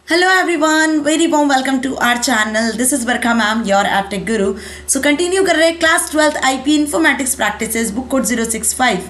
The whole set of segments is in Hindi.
Hello everyone, very warm welcome to our channel. This is Barkha ma'am, your AppTech Guru. So continue कर रहे हैं class 12th IP Informatics Practices book code 065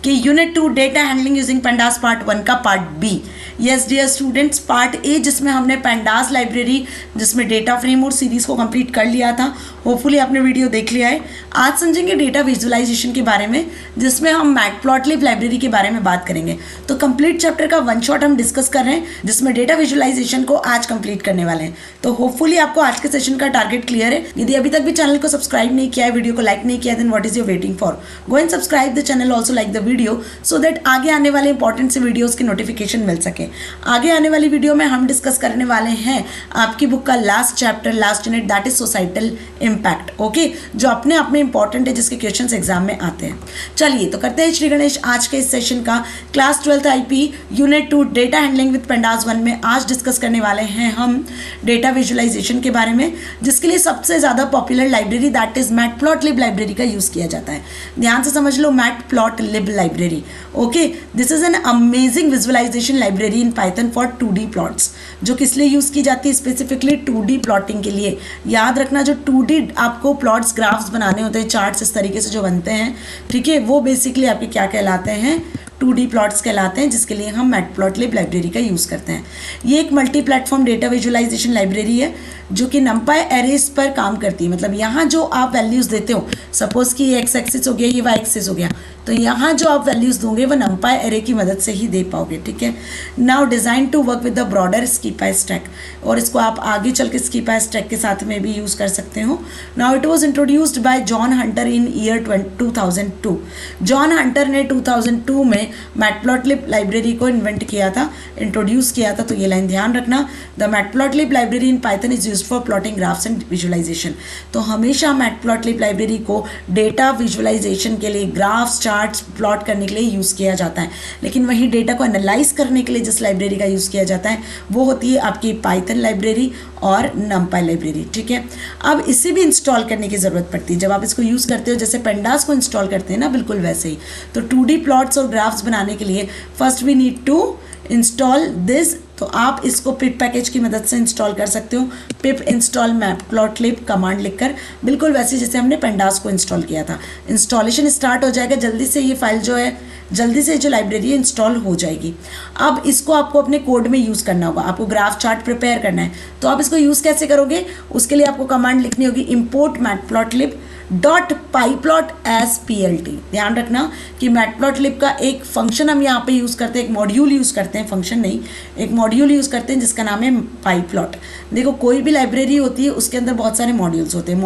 के unit 2 data handling using pandas part 1 का part B. Yes dear students, part A जिसमें हमने पेंडास लाइब्रेरी जिसमें डेटा फ्रेम और सीरीज को कंप्लीट कर लिया था. होपफुली आपने वीडियो देख लिया है. आज समझेंगे डेटा विजुअलाइजेशन के बारे में जिसमें हम मैटप्लॉटलिब लाइब्रेरी के बारे में बात करेंगे. तो कंप्लीट चैप्टर का वन शॉट हम डिस्कस कर रहे हैं जिसमें डेटा विजुअलाइजेशन को आज कंप्लीट करने वाले हैं. तो होपफुली आपको आज के सेशन का टारगेट क्लियर है. यदि अभी तक भी चैनल को सब्सक्राइब नहीं किया है, वीडियो को लाइक नहीं किया, then what is your waiting for? Go and subscribe the channel, also like the video so that आगे आने वाले इंपॉर्टेंट से वीडियोस की नोटिफिकेशन मिल सके. आगे आने वाली वीडियो में हम डिस्कस करने वाले हैं आपकी बुक का last chapter, last unit, that is societal impact. Okay, जो अपने आप में इंपॉर्टेंट है, जिसके क्वेश्चन एग्जाम में आते हैं. चलिए तो करते हैं श्री गणेश आज के इस सेशन का. Class 12th IP unit 2 data handling with pandas 1 में आज डिस्कस करने वाले हैं हम डेटा विजुअलाइजेशन के बारे में, जिसके लिए सबसे ज़्यादा popular library that is matplotlib library का यूज़ किया जाता है. ध्यान से समझ लो, matplotlib library. Okay, this is an amazing visualisation library in Python for 2D plots, जो किस लिए यूज़ की जाती है? स्पेसिफिकली 2D प्लॉटिंग के लिए. याद रखना, जो 2D आपको प्लॉट्स ग्राफ्स बनाने होते हैं, चार्ट्स इस तरीके से जो बनते हैं, ठीक है, वो बेसिकली आपके क्या कहलाते हैं? 2D प्लॉट्स कहलाते हैं, जिसके लिए हम मैटप्लॉटलिब लाइब्रेरी का यूज़ करते हैं. ये एक multi platform data visualisation library है जो कि नंपाई एरेस पर काम करती है. मतलब यहाँ जो आप वैल्यूज़ देते हो, सपोज कि ये एक्स एक्सिस हो गया, ये वाई एक्सिस हो गया, तो यहाँ जो आप वैल्यूज़ दोगे वो नंपाई एरे की मदद से ही दे पाओगे. ठीक है. Now design to work with the broader SciPy stack, और इसको आप आगे चल के स्कीपाई स्टैक के साथ में भी यूज़ कर सकते हो. Now it was introduced by John Hunter in year 2002. John Hunter ने 2002 में मैटप्लॉटलिब लाइब्रेरी को इन्वेंट किया था, इंट्रोड्यूस किया था. तो ये लाइन ध्यान रखना, the matplotlib library in Python is used for plotting graphs and visualisation. तो हमेशा मैटप्लॉटलिब लाइब्रेरी को डेटा विजुअलाइजेशन के लिए, ग्राफ्स चार्ट्स प्लॉट करने के लिए यूज़ किया जाता है. लेकिन वही डेटा को एनालाइज करने के लिए जिस लाइब्रेरी का यूज़ किया जाता है वो होती है आपकी पाइथन लाइब्रेरी और नंपाई लाइब्रेरी. ठीक है. अब इसे भी इंस्टॉल करने की ज़रूरत पड़ती है जब आप इसको यूज़ करते हो, जैसे पेंडास को इंस्टॉल करते हैं ना, बिल्कुल वैसे ही. तो 2D प्लॉट्स और ग्राफ्स बनाने के लिए first we need to install this. तो आप इसको पिप पैकेज की मदद से इंस्टॉल कर सकते हो. पिप इंस्टॉल मैटप्लॉटलिब कमांड लिखकर, बिल्कुल वैसे जैसे हमने पेंडास को इंस्टॉल किया था. इंस्टॉलेशन स्टार्ट हो जाएगा, जल्दी से ये फाइल जो है, जल्दी से जो लाइब्रेरी है इंस्टॉल हो जाएगी. अब इसको आपको अपने कोड में यूज़ करना होगा. आपको ग्राफ चार्ट प्रिपेयर करना है, तो आप इसको यूज़ कैसे करोगे? उसके लिए आपको कमांड लिखनी होगी import matplotlib.pyplot_as_plt. ध्यान रखना कि मैटप्लॉटलिब का एक फंक्शन हम यहाँ पे यूज़ करते हैं, एक मॉड्यूल यूज़ करते हैं, फंक्शन नहीं, एक मॉड्यूल यूज़ करते हैं जिसका नाम है पाईप्लॉट. देखो, कोई भी लाइब्रेरी होती है उसके अंदर बहुत सारे मॉड्यूल्स होते हैं,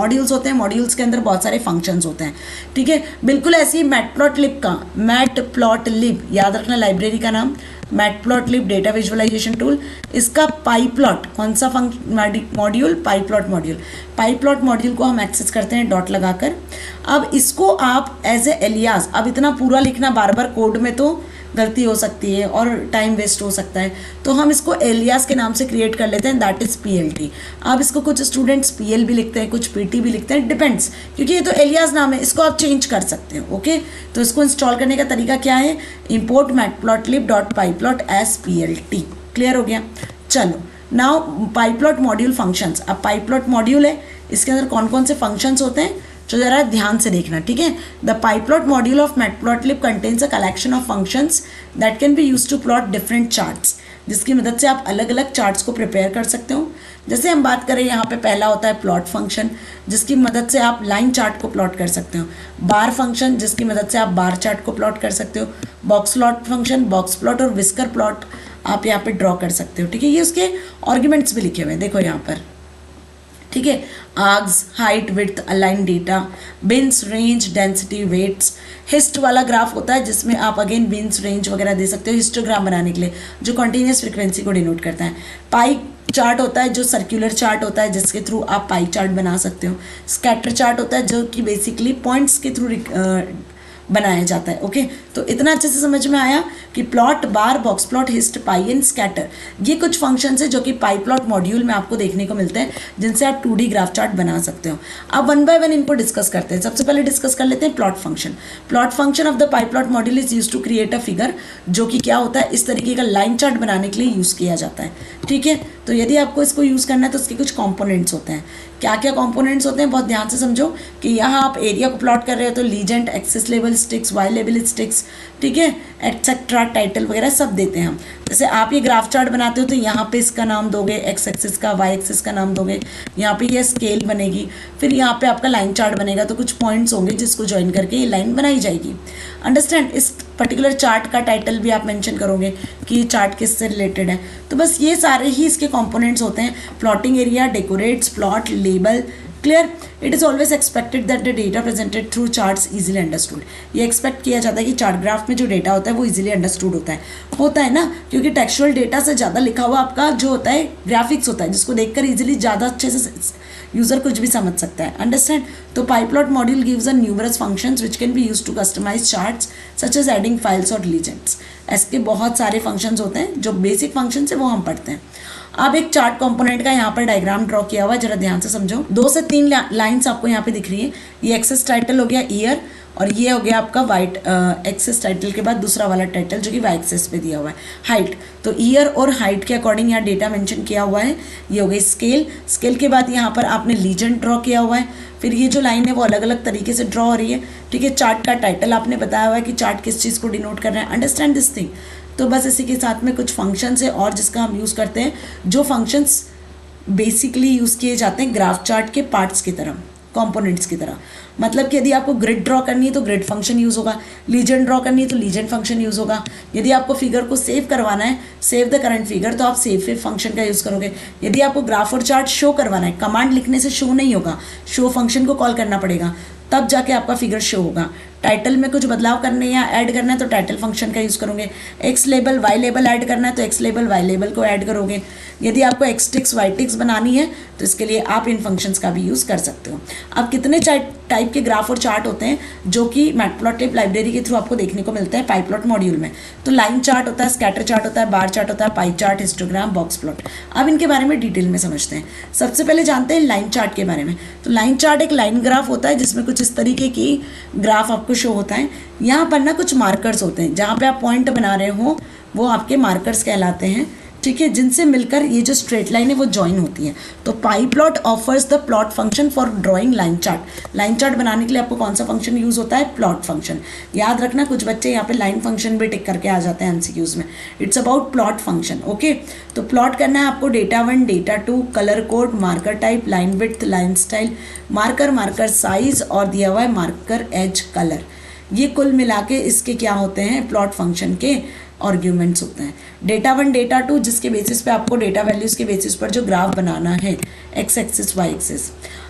मॉड्यूल्स के अंदर बहुत सारे फंक्शंस होते हैं. ठीक है. बिल्कुल ऐसे ही मैटप्लॉटलिब का, मैटप्लॉटलिब याद रखना लाइब्रेरी का नाम, मैटप्लॉटलिब डेटा विजुअलाइजेशन टूल. इसका पाईप्लॉट कौन सा module? Pyplot module. Pyplot module को हम एक्सेस करते हैं डॉट लगाकर. अब इसको आप एज ए एलियास, अब इतना पूरा लिखना बार बार कोड में तो गलती हो सकती है और टाइम वेस्ट हो सकता है, तो हम इसको एलियास के नाम से क्रिएट कर लेते हैं, दैट इज़ PLT. अब इसको कुछ स्टूडेंट्स PL भी लिखते हैं, कुछ PT भी लिखते हैं, डिपेंड्स, क्योंकि ये तो एलियास नाम है, इसको आप चेंज कर सकते हो. ओके. तो इसको इंस्टॉल करने का तरीका क्या है? import matplotlib.pyplot_as_plt. क्लियर हो गया? चलो, नाउ पाईप्लॉट मॉड्यूल फंक्शंस. अब पाईप्लॉट मॉड्यूल है, इसके अंदर कौन कौन से फंक्शंस होते हैं तो ज़रा ध्यान से देखना. ठीक है. The pyplot module of matplotlib contains a collection of functions that can be use to plot different charts, जिसकी मदद से आप अलग अलग चार्ट्स को प्रिपेयर कर सकते हो. जैसे हम बात करें, यहाँ पे पहला होता है प्लॉट फंक्शन, जिसकी मदद से आप लाइन चार्ट को प्लॉट कर सकते हो. बार फंक्शन, जिसकी मदद से आप बार चार्ट को प्लॉट कर सकते हो. Box plot function, box plot और विस्कर प्लॉट आप यहाँ पे ड्रॉ कर सकते हो. ठीक है. ये उसके आर्ग्यूमेंट्स भी लिखे हुए हैं, देखो यहाँ पर. ठीक है. Args, height, width, align data, bins, range, density, weights. Hist वाला ग्राफ होता है जिसमें आप अगेन बिन्स, रेंज वगैरह दे सकते हो हिस्टोग्राम बनाने के लिए, जो कॉन्टीन्यूस फ्रीक्वेंसी को डिनोट करता है. पाई चार्ट होता है जो सर्कुलर चार्ट होता है, जिसके थ्रू आप पाई चार्ट बना सकते हो. स्कैटर चार्ट होता है जो कि बेसिकली पॉइंट्स के थ्रू बनाया जाता है। ओके, तो इतना अच्छे से समझ में आया कि plot, bar, box plot, hist, pie and scatter, ये कुछ फंक्शंस है जो कि पाई प्लॉट मॉड्यूल में आपको देखने को मिलते हैं, जिनसे आप 2D ग्राफ चार्ट बना सकते हो। अब वन बाय वन इनको डिस्कस करते हैं। सबसे पहले डिस्कस कर लेते हैं plot function. Plot function of the pyplot module is use to create a figure, जो कि क्या होता है, इस तरीके का लाइन चार्ट बनाने के लिए यूज़ किया जाता है। ठीक है, तो यदि आपको इसको यूज़ करना है तो इसके कुछ कंपोनेंट्स होते हैं। क्या क्या कंपोनेंट्स होते हैं, बहुत ध्यान से समझो कि यहाँ आप एरिया को प्लॉट कर रहे हो तो legend, axis level sticks, Y level sticks, ठीक है, एक्सेट्रा, टाइटल वगैरह सब देते हैं हम। जैसे आप ये ग्राफ चार्ट बनाते हो तो यहाँ पे इसका नाम दोगे, एक्स एक्सिस का, वाई एक्सिस का नाम दोगे, यहाँ पे ये स्केल बनेगी, फिर यहाँ पे आपका लाइन चार्ट बनेगा, तो कुछ पॉइंट्स होंगे जिसको ज्वाइन करके ये लाइन बनाई जाएगी। अंडरस्टैंड? इस पर्टिकुलर चार्ट का टाइटल भी आप मेंशन करोगे कि ये चार्ट किससे रिलेटेड है। तो बस ये सारे ही इसके कंपोनेंट्स होते हैं। Plotting area, decorates, plot, label, clear. It is always expected that the data presented through charts easily understood. ये एक्सपेक्ट किया जाता है कि चार्ट ग्राफ में जो डेटा होता है वो इजीली अंडरस्टूड होता है ना, क्योंकि टेक्सचुअल डेटा से ज़्यादा लिखा हुआ आपका जो होता है ग्राफिक्स होता है, जिसको देखकर इजीली ज़्यादा अच्छे से यूजर कुछ भी समझ सकता है। अंडरस्टैंड? तो pyplot module gives a numerous functions which can be used to customise charts such as adding files और लीजेंड्स। ऐसे बहुत सारे फंक्शंस होते हैं, जो बेसिक फंक्शंस है वो हम पढ़ते हैं। अब एक चार्ट कंपोनेंट का यहाँ पर डायग्राम ड्रॉ किया हुआ है, जरा ध्यान से समझो। 2 से 3 लाइंस आपको यहाँ पे दिख रही है। ये एक्सेस टाइटल हो गया ईयर, और ये हो गया आपका वाइट एक्सेस टाइटल के बाद दूसरा वाला टाइटल जो कि वाई एक्सेस पे दिया हुआ है, हाइट। तो ईयर और हाइट के अकॉर्डिंग यहाँ डेटा मेंशन किया हुआ है। ये हो गई स्केल। स्केल के बाद यहाँ पर आपने लीजेंड ड्रॉ किया हुआ है। फिर ये जो लाइन है वो अलग अलग तरीके से ड्रॉ हो रही है। ठीक है, चार्ट का टाइटल आपने बताया हुआ है कि चार्ट किस चीज़ को डिनोट कर रहा है। Understand this thing? तो बस इसी के साथ में कुछ फंक्शंस है और जिसका हम यूज़ करते हैं, जो फंक्शंस बेसिकली यूज़ किए जाते हैं ग्राफ चार्ट के पार्ट्स की तरह, कंपोनेंट्स की तरह। मतलब कि यदि आपको ग्रिड ड्रॉ करनी है तो ग्रिड फंक्शन यूज़ होगा, लीजेंड ड्रॉ करनी है तो लीजेंड फंक्शन यूज़ होगा। यदि आपको फिगर को सेव करवाना है, सेव द करंट फिगर, तो आप सेव फंक्शन का यूज़ करोगे। यदि आपको ग्राफ और चार्ट शो करवाना है, कमांड लिखने से शो नहीं होगा, शो फंक्शन को कॉल करना पड़ेगा, तब जाके आपका फिगर शो होगा। टाइटल में कुछ बदलाव करने या ऐड करना है तो टाइटल फंक्शन का यूज़ करोगे। X label Y label add करना है तो एक्स लेबल वाई लेबल को ऐड करोगे। यदि आपको एक्स टिक्स वाई टिक्स बनानी है तो इसके लिए आप इन फंक्शंस का भी यूज़ कर सकते हो। अब कितने टाइप के ग्राफ और चार्ट होते हैं जो कि मैटप्लॉटलिब लाइब्रेरी के थ्रू आपको देखने को मिलते हैं पाई प्लॉट मॉड्यूल में। तो लाइन चार्ट होता है, स्कैटर चार्ट होता है, बार चार्ट होता है, pie chart, histogram, box plot. अब इनके बारे में डिटेल में समझते हैं। सबसे पहले जानते हैं लाइन चार्ट के बारे में। तो लाइन चार्ट एक लाइन ग्राफ होता है जिसमें कुछ इस तरीके की ग्राफ आपको शो होता है। यहाँ पर ना कुछ मार्कर्स होते हैं, जहाँ पे आप पॉइंट बना रहे हो वो आपके मार्कर्स कहलाते हैं। ठीक है, जिनसे मिलकर ये जो स्ट्रेट लाइन है वो ज्वाइन होती है। तो pyplot offers the plot function for drawing line chart. Line chart बनाने के लिए आपको कौन सा फंक्शन यूज होता है? Plot function. याद रखना, कुछ बच्चे यहाँ पे लाइन फंक्शन भी टिक करके आ जाते हैं एमसीक्यूज में। It's about plot function. Okay, तो प्लॉट करना है आपको data 1, data 2, colour code, marker type, line width, line style, marker size और दिया हुआ है मार्कर एज कलर। ये कुल मिला के इसके क्या होते हैं? प्लॉट फंक्शन के आर्ग्यूमेंट्स होते हैं। डेटा 1, डेटा 2, जिसके बेसिस पे आपको डेटा वैल्यूज़ के बेसिस पर जो ग्राफ बनाना है, एक्स एक्सिस वाई एक्सिस।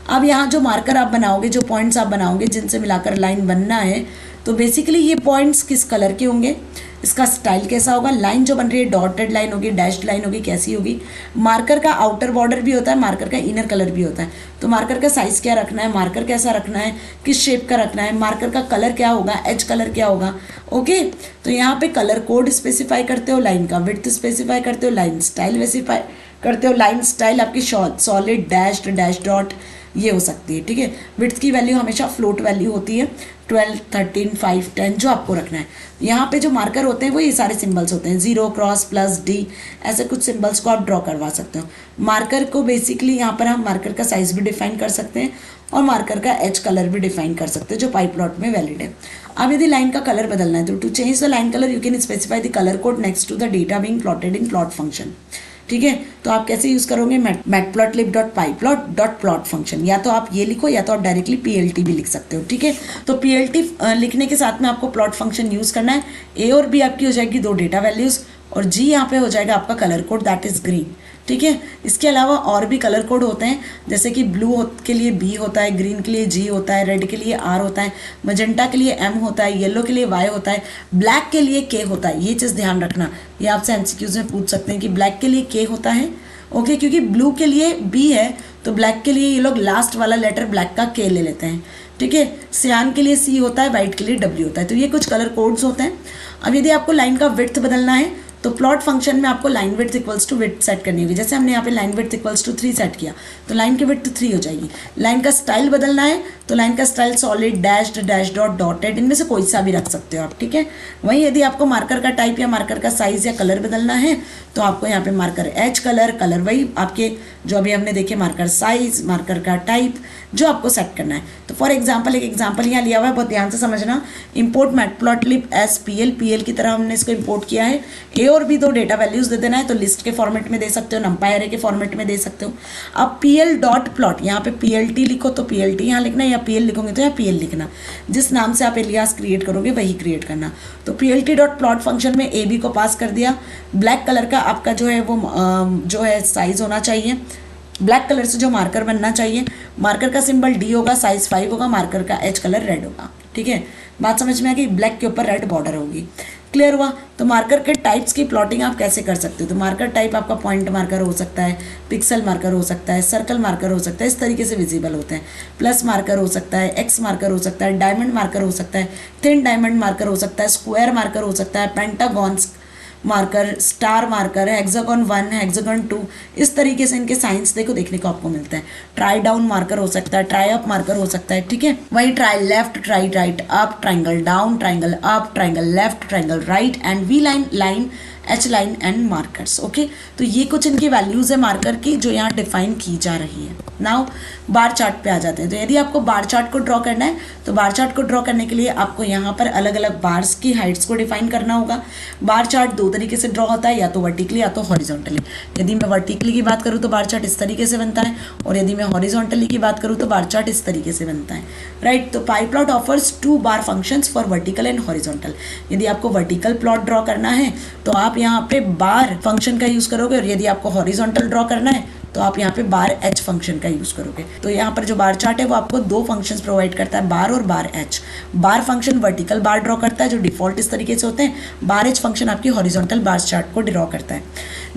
अब यहाँ जो मार्कर आप बनाओगे, जो पॉइंट्स आप बनाओगे जिनसे मिलाकर लाइन बनना है, तो बेसिकली ये पॉइंट्स किस कलर के होंगे, इसका स्टाइल कैसा होगा, लाइन जो बन रही है डॉटेड लाइन होगी, डैश्ड लाइन होगी, कैसी होगी। मार्कर का आउटर बॉर्डर भी होता है, मार्कर का इनर कलर भी होता है। तो मार्कर का साइज़ क्या रखना है, मार्कर कैसा रखना है, किस शेप का रखना है, मार्कर का कलर क्या होगा, एज कलर क्या होगा। ओके, तो यहाँ पे कलर कोड स्पेसिफाई करते हो, लाइन का विड्थ स्पेसिफाई करते हो, लाइन स्टाइल स्पेसिफाई करते हो। लाइन स्टाइल आपकी सॉलिड, डैश्ड, डैश डॉट ये हो सकती है। ठीक है, विड्थ की वैल्यू हमेशा फ्लोट वैल्यू होती है, 12, 13, 5, 10 जो आपको रखना है। यहाँ पे जो मार्कर होते हैं वो ये सारे सिंबल्स होते हैं, 0, क्रॉस, प्लस, डी, ऐसे कुछ सिंबल्स को आप ड्रॉ करवा सकते हो। मार्कर को बेसिकली यहाँ पर हम मार्कर का साइज भी डिफाइन कर सकते हैं और मार्कर का एज कलर भी डिफाइन कर सकते हैं, जो पाई प्लॉट में वैलिड है। अब यदि लाइन का कलर बदलना है तो to change the line colour you can specify the colour code next to the data being plotted in plot function. ठीक है, तो आप कैसे यूज करोगे? matplotlib.pyplot.plot function. या तो आप ये लिखो या तो आप डायरेक्टली PLT भी लिख सकते हो। ठीक है, तो PLT लिखने के साथ में आपको प्लॉट फंक्शन यूज करना है। A और B आपकी हो जाएगी 2 डेटा वैल्यूज और G यहाँ पे हो जाएगा आपका colour code, that is green. ठीक है, इसके अलावा और भी कलर कोड होते हैं, जैसे कि ब्लू के लिए B होता है, ग्रीन के लिए G होता है, रेड के लिए R होता है, मजेंटा के लिए M होता है, येलो के लिए Y होता है, ब्लैक के लिए K होता है। ये चीज़ ध्यान रखना, ये आपसे MCQs में पूछ सकते हैं कि ब्लैक के लिए K होता है। ओके, क्योंकि ब्लू के लिए B है तो ब्लैक के लिए ये लोग लास्ट वाला लेटर ब्लैक का K ले लेते हैं। ठीक है, सियान के लिए C होता है, वाइट के लिए W होता है। तो ये कुछ कलर कोड्स होते हैं। अब यदि आपको लाइन का विड्थ बदलना है तो प्लॉट फंक्शन में आपको line width equals to width set करनी होगी। जैसे हमने यहाँ पे line width equals to 3 set किया तो लाइन की विड्थ 3 हो जाएगी। लाइन का स्टाइल बदलना है तो लाइन का style solid, dashed, dash dot, dotted, इनमें से कोई सा भी रख सकते हो आप, ठीक है। वहीं यदि आपको मार्कर का टाइप या मार्कर का साइज या कलर बदलना है तो आपको यहाँ पे मार्कर एच कलर, कलर वही आपके जो अभी हमने देखे, मार्कर साइज, मार्कर का टाइप जो आपको सेट करना है। तो फॉर एग्जांपल, एक एग्जांपल यहाँ लिया हुआ है, बहुत ध्यान से समझना। इंपोर्ट मैटप्लॉटलिब एस पीएल की तरह हमने इसको इंपोर्ट किया है। ए और बी दो डेटा वैल्यूज दे देना है, तो लिस्ट के फॉर्मेट में दे सकते हो, नंपाई अरे के फॉर्मेट में दे सकते हो। अब पीएल डॉट प्लॉट, यहाँ पे पीएलटी लिखो तो पीएलटी यहाँ लिखना, या पीएल लिखोगे तो यहाँ पीएल लिखना। जिस नाम से आप एलियास क्रिएट करोगे वही क्रिएट करना। तो पीएलटी डॉट प्लॉट फंक्शन में ए बी को पास कर दिया। ब्लैक कलर का आपका जो है वो जो है साइज होना चाहिए, ब्लैक कलर से जो मार्कर बनना चाहिए। मार्कर का सिंबल डी होगा, साइज 5 होगा, मार्कर का एच कलर रेड होगा, ठीक है। बात समझ में आ गई, ब्लैक के ऊपर रेड बॉर्डर होगी। क्लियर हुआ। तो मार्कर के टाइप्स की प्लॉटिंग आप कैसे कर सकते हो। तो मार्कर टाइप आपका पॉइंट मार्कर हो सकता है, पिक्सल मार्कर हो सकता है, सर्कल मार्कर हो सकता है, इस तरीके से विजिबल होते हैं। प्लस मार्कर हो सकता है, एक्स मार्कर हो सकता है, डायमंड मार्कर हो सकता है, थिन डायमंड मार्कर हो सकता है, स्क्वायर मार्कर हो सकता है, पेंटागॉन्स मार्कर, स्टार मार्कर है, हेक्सागन 1, हेक्सागन 2, इस तरीके से इनके साइंस देखने को आपको मिलता है। ट्राई डाउन मार्कर हो सकता है, ट्राई अप मार्कर हो सकता है, ठीक है। वही try left, try right, up, triangle down, triangle up, triangle left, triangle right and V line, line, H line and markers. Okay, तो ये कुछ इनकी वैल्यूज है मार्कर की जो यहाँ डिफाइन की जा रही है। नाउ बार चार्ट पे आ जाते हैं। तो यदि आपको बार चार्ट को ड्रॉ करना है तो बार चार्ट को ड्रॉ करने के लिए आपको यहाँ पर अलग अलग बार्स की हाइट्स को डिफाइन करना होगा। बार चार्ट दो तरीके से ड्रॉ होता है, या तो वर्टिकली या तो हॉरिजॉन्टली। यदि मैं वर्टिकली की बात करूँ तो बार चार्ट इस तरीके से बनता है, और यदि मैं हॉरिजॉन्टली की बात करूँ तो बार चार्ट इस तरीके से बनता है, राइट। तो pyplot offers 2 bar functions for vertical and horizontal. यदि आपको वर्टिकल प्लॉट ड्रॉ करना है तो आप यहाँ पे बार फंक्शन का यूज करोगे, और यदि आपको हॉरिजॉन्टल ड्रॉ करना है तो आप यहाँ पे बार एच फंक्शन का यूज करोगे। तो यहाँ पर जो बार चार्ट है वो आपको 2 फंक्शंस प्रोवाइड करता है, बार और बार एच। बार फंक्शन वर्टिकल बार ड्रॉ करता है जो डिफॉल्ट इस तरीके से होते हैं। बार एच फंक्शन आपकी हॉरिजॉन्टल बार चार्ट को ड्रॉ करता है।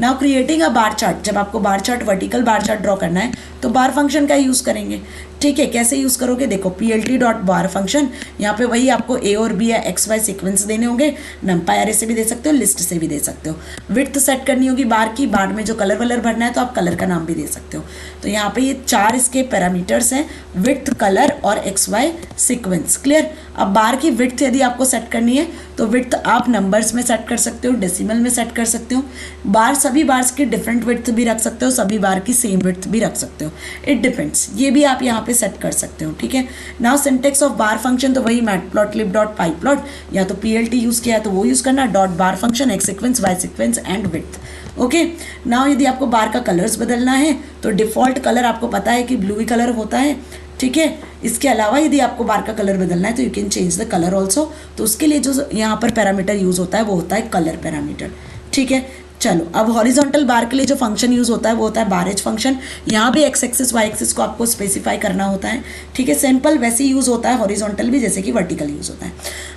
Now creating a bar chart, जब आपको bar chart vertical bar chart draw करना है तो बार फंक्शन का यूज करेंगे, ठीक है। कैसे यूज करोगे, देखो पीएलटी डॉट बार फंक्शन, यहाँ पे वही आपको ए और बी या एक्स वाई सीक्वेंस देने होंगे। नंपाई अरे से भी दे सकते हो, लिस्ट से भी दे सकते हो। विड्थ सेट करनी होगी बार की, बार में जो कलर वलर भरना है तो आप कलर का नाम भी दे सकते हो। तो यहाँ पे ये 4 इसके पैरामीटर्स हैं, विड्थ, कलर और एक्स वाई सीक्वेंस। क्लियर। अब बार की विड्थ यदि आपको सेट करनी है तो विड्थ आप नंबर्स में सेट कर सकते हो, डेसिमल में सेट कर सकते हो। बार सभी बार्स की डिफरेंट विड्थ भी रख सकते हो, सभी बार की सेम विड्थ भी रख सकते हो, इट डिपेंड्स। ये भी आप यहाँ पे सेट कर सकते हो, ठीक है। Now syntax of bar function, तो वही मैटप्लॉटलिब डॉट पाई प्लॉट, या तो पीएलटी यूज किया तो वो यूज करना, dot bar function, X sequence, Y sequence and width. Okay. Now यदि आपको बार का कलर्स बदलना है तो डिफॉल्ट कलर आपको पता है कि ब्लू ही कलर होता है, ठीक है। इसके अलावा यदि आपको बार का कलर बदलना है तो you can change the colour also. तो उसके लिए जो यहाँ पर पैरामीटर यूज होता है वो होता है कलर पैरामीटर, ठीक है। चलो, अब हॉरिजॉन्टल बार के लिए जो फंक्शन यूज होता है वो होता है बार एच फंक्शन। यहाँ भी एक्स एक्सिस वाई एक्सिस को आपको स्पेसिफाई करना होता है, ठीक है। सिंपल वैसे ही यूज होता है हॉरिजॉन्टल भी जैसे कि वर्टिकल यूज होता है।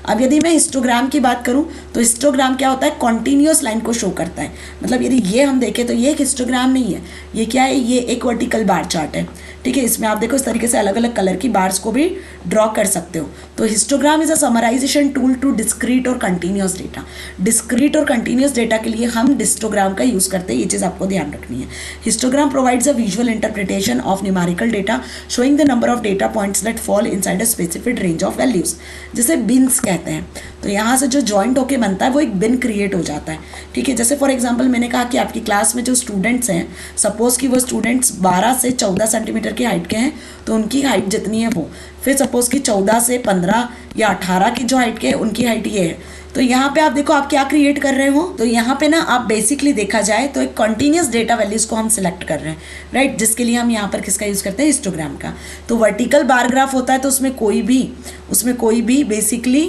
अब यदि मैं हिस्टोग्राम की बात करूँ तो हिस्टोग्राम क्या होता है, कॉन्टिन्यूस लाइन को शो करता है। मतलब यदि ये हम देखें तो ये एक हिस्टोग्राम नहीं है, ये क्या है, ये एक वर्टिकल बार चार्ट है, ठीक है। इसमें आप देखो इस तरीके से अलग अलग कलर की बार्स को भी ड्रॉ कर सकते हो। तो histogram is a summarisation tool to discrete और कंटिन्यूस डेटा। डिस्क्रीट और कंटिन्यूस डेटा के लिए हम हिस्टोग्राम का यूज करते हैं, ये चीज आपको ध्यान रखनी है। Histogram provides a visual interpretation of numerical data showing the number of data points that fall inside a specific range of values, जिसे बिन्स कहते हैं। तो यहाँ से जो जॉइंट होके बनता है वो एक बिन क्रिएट हो जाता है, ठीक है। जैसे फॉर एग्जाम्पल मैंने कहा कि आपकी क्लास में जो स्टूडेंट्स हैं, सपोज कि वो स्टूडेंट्स 12 से 14 सेंटीमीटर की हाइट के हैं, तो उनकी हाइट जितनी है वो, फिर सपोज कि 14 से 15 या 18 की जो हाइट के है उनकी हाइट ये है। तो यहाँ पे आप देखो आप क्या क्रिएट कर रहे हो, तो यहाँ पे ना आप बेसिकली देखा जाए तो एक कॉन्टिन्यूस डेटा वैल्यूज को हम सिलेक्ट कर रहे हैं, राइट, जिसके लिए हम यहाँ पर किसका यूज करते हैं, हिस्टोग्राम का। तो वर्टिकल बार ग्राफ होता है तो उसमें कोई भी बेसिकली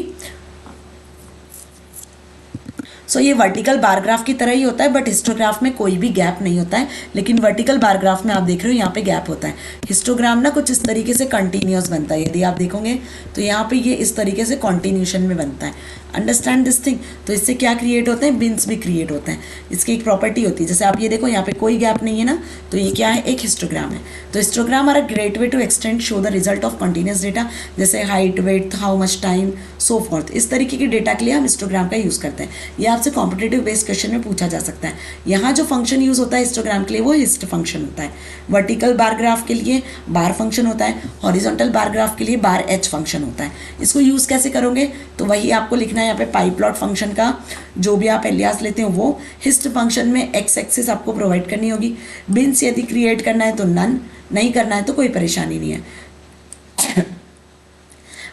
सो ये वर्टिकल बार ग्राफ की तरह ही होता है, बट हिस्टोग्राफ में कोई भी गैप नहीं होता है, लेकिन वर्टिकल बार ग्राफ में आप देख रहे हो यहाँ पे गैप होता है। हिस्टोग्राम ना कुछ इस तरीके से कंटिन्यूस बनता है, यदि आप देखोगे तो यहाँ पे ये इस तरीके से कॉन्टिन्यूशन में बनता है। Understand this thing. तो इससे क्या क्रिएट होते हैं, बिन्स भी क्रिएट होते हैं। इसकी एक प्रॉपर्टी होती है, जैसे आप ये देखो यहाँ पे कोई गैप नहीं है ना, तो ये क्या है, एक हिस्टोग्राम है। तो histogram are a great way to extend show the result of continuous data, जैसे height, weight, how much time, so forth. इस तरीके के डेटा के लिए हम हिस्टोग्राम का यूज़ करते हैं। ये आपसे कॉम्पिटेटिव बेस्ड क्वेश्चन में पूछा जा सकता है। यहाँ जो फंक्शन यूज़ होता है हिस्टोग्राम के लिए वो हिस्ट फंक्शन होता है। वर्टिकल बार ग्राफ के लिए बार फंक्शन होता है, हॉरिजॉन्टल बार ग्राफ के लिए बार एच फंक्शन होता है। इसको यूज़ कैसे करोगे, तो वही आपको लिखना है यहाँ पे पाई प्लॉट फंक्शन का जो भी आप एलियास लेते हो वो। हिस्ट फंक्शन में एक्स एक्सिस आपको प्रोवाइड करनी होगी। बिन्स यदि क्रिएट करना है तो नन, नहीं करना है तो कोई परेशानी नहीं है।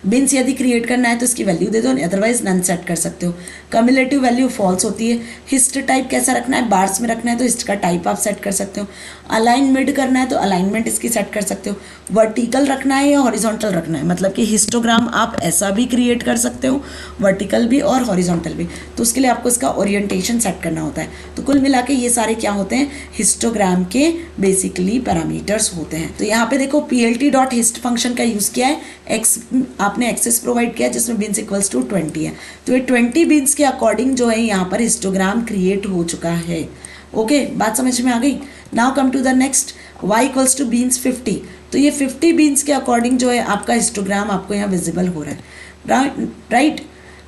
बिन्स यदि क्रिएट करना है तो इसकी वैल्यू दे दो, अदरवाइज नन सेट कर सकते हो। कम्युलेटिव वैल्यू फॉल्स होती है। हिस्ट टाइप कैसा रखना है, बार्स में रखना है तो हिस्ट का टाइप आप सेट कर सकते हो। अलाइन मिड करना है तो अलाइनमेंट इसकी सेट कर सकते हो। वर्टिकल रखना है या हॉरिजॉन्टल रखना है, मतलब कि हिस्टोग्राम आप ऐसा भी क्रिएट कर सकते हो, वर्टिकल भी और हॉरिजॉन्टल भी। तो उसके लिए आपको इसका ओरिएंटेशन सेट करना होता है। तो कुल मिला के ये सारे क्या होते हैं, हिस्टोग्राम के बेसिकली पैरामीटर्स होते हैं। तो यहाँ पे देखो plt.hist फंक्शन का यूज़ किया है। एक्स आपने एक्सेस प्रोवाइड किया जिसमें बिन्स इक्वल्स टू 20 है, तो ये 20 बिन्स के अकॉर्डिंग जो है यहाँ पर हिस्टोग्राम क्रिएट हो चुका है। ओके, बात समझ में आ गई। Now come to the next, y equals to bins 50। तो ये 50 बीन्स के अकॉर्डिंग जो है आपका हिस्टोग्राम आपको यहाँ विजिबल हो रहा है, right.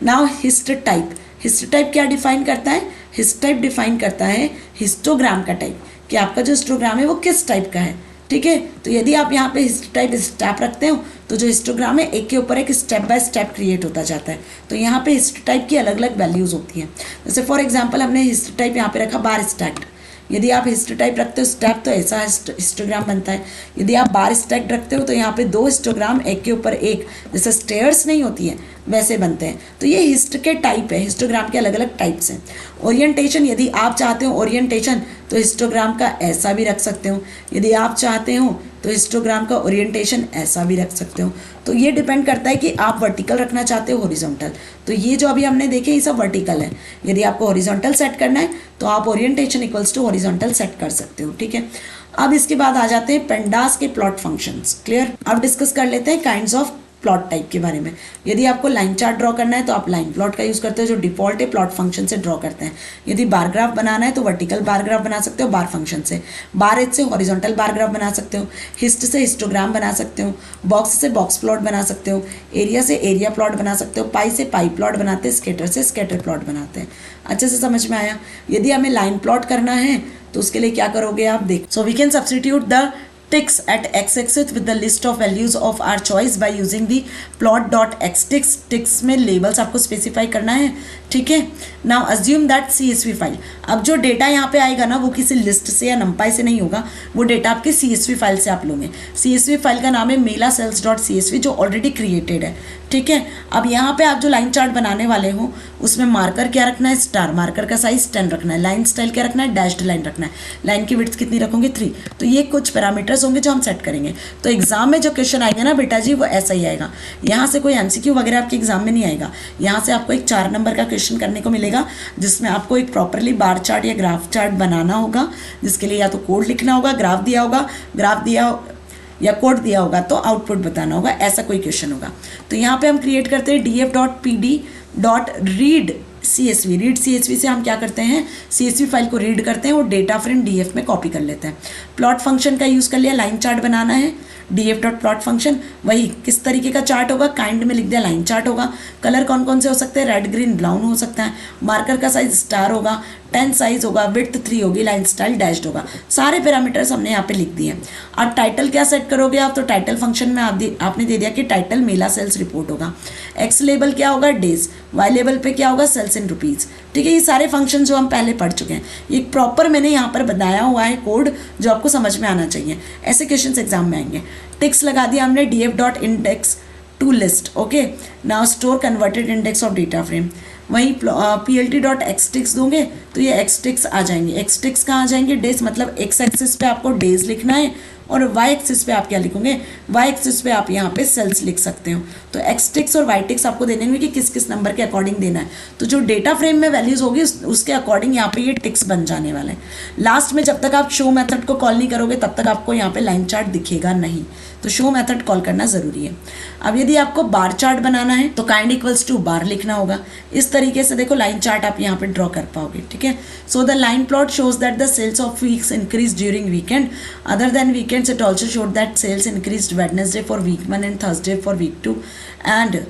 Now hist type, hist type क्या डिफाइन करता है, हिस्ट टाइप डिफाइन करता है हिस्टोग्राम का टाइप, कि आपका जो हिस्टोग्राम है वो किस टाइप का है। ठीक है, तो यदि आप यहाँ पे हिस्ट टाइप स्टेप रखते हो तो जो हिस्टोग्राम है एक के ऊपर एक स्टेप बाय स्टेप क्रिएट होता जाता है। तो यहाँ पे हिस्ट टाइप की अलग अलग वैल्यूज़ होती हैं। जैसे फॉर एग्जांपल हमने हिस्ट टाइप यहाँ पे रखा बार स्टैक्ड। यदि आप हिस्ट टाइप रखते हो स्टेप तो ऐसा हिस्टोग्राम बनता है। यदि आप बार स्टैक्ड रखते हो तो यहाँ पे दो हिस्टोग्राम एक के ऊपर एक, जैसे स्टेयर्स नहीं होती है वैसे बनते हैं। तो ये हिस्ट के टाइप है, हिस्टोग्राम के अलग अलग टाइप्स हैं। ओरिएंटेशन, यदि आप चाहते हो ओरिएंटेशन तो हिस्टोग्राम का ऐसा भी रख सकते हो। यदि आप चाहते हो तो हिस्टोग्राम का ओरिएंटेशन ऐसा भी रख सकते हो। तो ये डिपेंड करता है कि आप वर्टिकल रखना चाहते हो हॉरिजॉन्टल। तो ये जो अभी हमने देखे ये सब वर्टिकल है। यदि आपको हॉरिजॉन्टल सेट करना है तो आप orientation equals to horizontal set कर सकते हो। ठीक है, अब इसके बाद आ जाते हैं पेंडास के प्लॉट फंक्शंस। क्लियर, अब डिस्कस कर लेते हैं काइंड्स ऑफ प्लॉट टाइप के बारे में। यदि आपको लाइन चार्ट ड्रॉ करना है तो आप लाइन प्लॉट का यूज़ करते हो, जो डिफॉल्ट है प्लॉट फंक्शन से ड्रॉ करते हैं। यदि बार ग्राफ बनाना है तो वर्टिकल बार ग्राफ बना सकते हो बार फंक्शन से। बार एज से हॉरिजॉन्टल बार ग्राफ बना सकते हो। हिस्ट से हिस्टोग्राम बना सकते हो। बॉक्स से बॉक्स प्लॉट बना सकते हो। एरिया से एरिया प्लॉट बना सकते हो। पाई से पाई प्लॉट बनाते हैं। स्केटर से स्केटर प्लॉट बनाते हैं। अच्छे से समझ में आया। यदि हमें लाइन प्लॉट करना है तो उसके लिए क्या करोगे आप, देख। So we can substitute the ticks at x-axis with the list of values of our choice by using the plot.xticks। ticks में लेबल्स आपको स्पेसिफाई करना है। ठीक है, now assume that CSV file, अब जो डेटा यहाँ पे आएगा ना वो किसी लिस्ट से या नंपाई से नहीं होगा, वो डेटा आपके CSV फाइल से आप लोगे। CSV फाइल का नाम है मेलाcells.csv जो ऑलरेडी क्रिएटेड है। ठीक है, अब यहाँ पे आप जो लाइन चार्ट बनाने वाले हो उसमें मार्कर क्या रखना है, स्टार। मार्कर का साइज 10 रखना है। लाइन स्टाइल क्या रखना है, डैश्ड लाइन रखना है। लाइन की विड्थ कितनी रखोगे, 3। तो ये कुछ पैरामीटर्स होंगे जो हम सेट करेंगे। तो एग्जाम में जो क्वेश्चन आएगा ना बेटा जी वो ऐसा ही आएगा। यहाँ से कोई MCQ वगैरह आपके एग्जाम में नहीं आएगा। यहाँ से आपको एक 4 नंबर का क्वेश्चन करने को मिलेगा जिसमें आपको एक प्रॉपरली बार चार्ट या ग्राफ चार्ट बनाना होगा, जिसके लिए या तो कोड लिखना होगा, ग्राफ दिया या कोड दिया होगा तो आउटपुट बताना होगा, ऐसा कोई क्वेश्चन होगा। तो यहाँ पे हम क्रिएट करते हैं df.pd.read CSV। रीड CSV से हम क्या करते हैं, CSV फाइल को रीड करते हैं और डेटा फ्रेम DF में कॉपी कर लेते हैं। प्लॉट फंक्शन का यूज़ कर लिया, लाइन चार्ट बनाना है। df.plot फंक्शन वही किस तरीके का चार्ट होगा, काइंड में लिख दिया लाइन चार्ट होगा। कलर कौन कौन से हो सकते हैं, रेड ग्रीन ब्राउन हो सकता है। मार्कर का साइज स्टार होगा। 10 साइज होगा। विड्थ 3 होगी। लाइन स्टाइल डैश्ड होगा। सारे पैरामीटर्स हमने यहाँ पे लिख दिए। अब टाइटल क्या सेट करोगे आप, तो टाइटल फंक्शन में आपने दे दिया कि टाइटल मेला सेल्स रिपोर्ट होगा। एक्स लेबल क्या होगा, डेज। वाई लेबल पे क्या होगा, सेल्स इन रुपीज़। ठीक है, ये सारे फंक्शन जो हम पहले पढ़ चुके हैं, ये प्रॉपर मैंने यहाँ पर बनाया हुआ है कोड जो आपको समझ में आना चाहिए। ऐसे क्वेश्चन एग्जाम में आएंगे। टिक्स लगा दिया हमने df.index to list। Okay, now store converted index of data frame. वहीं PLT.xticks दोगे तो ये xticks आ जाएंगे। xticks कहाँ आ जाएंगे, डेज, मतलब x एक्सिस पे आपको डेज लिखना है और y एक्सिस पे आप क्या लिखोगे, y एक्सिस पे आप यहाँ पे सेल्स लिख सकते हो। तो xticks और yticks आपको देने होंगे कि किस किस नंबर के अकॉर्डिंग देना है। तो जो डेटा फ्रेम में वैल्यूज होगी उसके अकॉर्डिंग यहाँ पे ये टिक्स बन जाने वाले हैं। लास्ट में जब तक आप शो मेथड को कॉल नहीं करोगे तब तक आपको यहाँ पे लाइन चार्ट दिखेगा नहीं, तो शो मेथड कॉल करना ज़रूरी है। अब यदि आपको बार चार्ट बनाना है तो काइंड इक्वल्स टू बार लिखना होगा। इस तरीके से देखो लाइन चार्ट आप यहाँ पे ड्रॉ कर पाओगे, ठीक है। So the line plot shows that the sales of weeks increase during weekend, other than weekends it also showed that sales increase Wednesday for week 1 and Thursday for week 2 and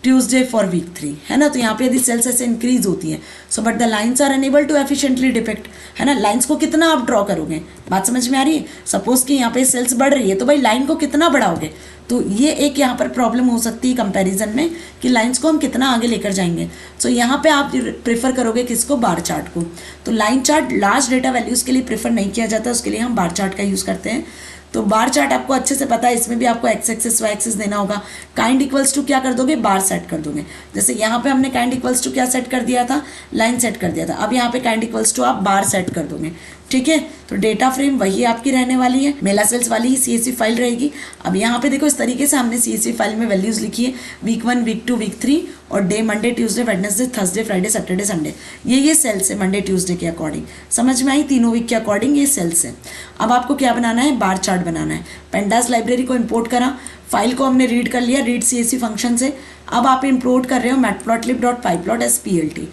Tuesday for week 3, है ना। तो यहाँ पे यदि सेल्स ऐसे इंक्रीज होती है, so but the lines are unable to efficiently depict, है ना। लाइन्स को कितना आप ड्रॉ करोगे, बात समझ में आ रही है। सपोज कि यहाँ पे सेल्स बढ़ रही है तो भाई लाइन को कितना बढ़ाओगे, तो ये एक यहाँ पर प्रॉब्लम हो सकती है कंपैरिजन में कि लाइन्स को हम कितना आगे लेकर जाएंगे। सो यहाँ पे आप प्रेफर करोगे किसको, बार चार्ट को। तो line chart large data values के लिए प्रेफर नहीं किया जाता, उसके लिए हम बार चार्ट का यूज़ करते हैं। तो बार चार्ट आपको अच्छे से पता है, इसमें भी आपको एक्स एक्सिस वाई एक्सिस देना होगा। काइंड इक्वल्स टू क्या कर दोगे, बार सेट कर दोगे। जैसे यहाँ पे हमने काइंड इक्वल्स टू क्या सेट कर दिया था, लाइन सेट कर दिया था। अब यहाँ पे काइंड इक्वल्स टू आप बार सेट कर दोगे, ठीक है। तो डेटा फ्रेम वही आपकी रहने वाली है, मेला सेल्स वाली ही CSV फाइल रहेगी। अब यहाँ पे देखो इस तरीके से हमने CSV फाइल में वैल्यूज लिखी है, वीक 1, वीक 2, वीक 3 और day Monday, Tuesday, Wednesday, Thursday, Friday, Saturday, Sunday. ये सेल्स है मंडे ट्यूसडे के अकॉर्डिंग, समझ में आई, तीनों वीक के अकॉर्डिंग ये सेल्स है। अब आपको क्या बनाना है, बार चार्ट बनाना है। पेंडास लाइब्रेरी को इंपोर्ट करा, फाइल को हमने रीड कर लिया रीड CSV फंक्शन से। अब आप इंपोर्ट कर रहे हो matplotlib.pyplot as PLT।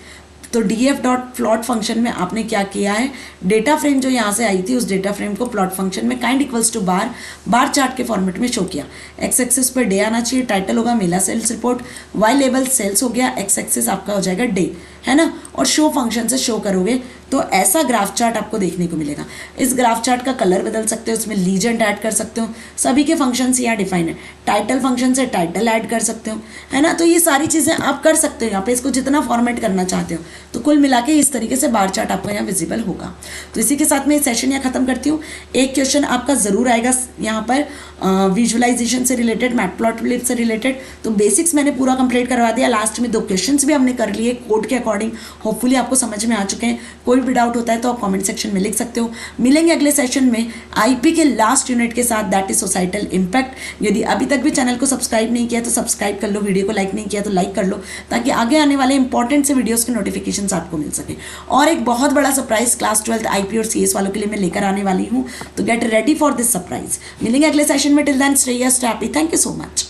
तो df.plot फंक्शन में आपने क्या किया है, डेटा फ्रेम जो यहाँ से आई थी उस डेटा फ्रेम को प्लॉट फंक्शन में kind equals to bar chart के फॉर्मेट में शो किया। एक्स एक्सिस पर डे आना चाहिए, टाइटल होगा mela sales report, Y label sales हो गया, एक्स एक्सिस आपका हो जाएगा डे, है ना। और शो फंक्शन से शो करोगे तो ऐसा ग्राफ चार्ट आपको देखने को मिलेगा। इस ग्राफ चार्ट का कलर बदल सकते हो, इसमें लीजेंड ऐड कर सकते हो, सभी के फंक्शंस यहाँ डिफाइन है। टाइटल फंक्शन से टाइटल ऐड कर सकते हो, है ना। तो ये सारी चीज़ें आप कर सकते हो यहाँ पे, इसको जितना फॉर्मेट करना चाहते हो। तो कुल मिला के इस तरीके से बार चार्ट आपको यहाँ विजिबल होगा। तो इसी के साथ मैं सेशन यहाँ खत्म करती हूँ। एक क्वेश्चन आपका ज़रूर आएगा यहाँ पर विजुअलाइजेशन से रिलेटेड, मैटप्लॉटलिब से रिलेटेड। तो बेसिक्स मैंने पूरा कंप्लीट करवा दिया, लास्ट में 2 क्वेश्चंस भी हमने कर लिए कोड के अकॉर्डिंग। होपफुली आपको समझ में आ चुके हैं। कोई भी डाउट होता है तो आप कमेंट सेक्शन में लिख सकते हो। मिलेंगे अगले सेशन में आईपी के लास्ट यूनिट के साथ, दैट इज सोसाइटल इम्पैक्ट। यदि अभी तक भी चैनल को सब्सक्राइब नहीं किया तो सब्सक्राइब कर लो, वीडियो को लाइक नहीं किया तो लाइक कर लो, ताकि आगे आने वाले इंपॉर्टेंट से वीडियोस के नोटिफिकेशंस आपको मिल सके। और एक बहुत बड़ा सरप्राइज क्लास 12 आईपी और सीएस वालों के लिए मैं लेकर आने वाली हूँ, तो get ready for this surprise. मिलेंगे अगले सेशन में, till then stay happy, thank you so much.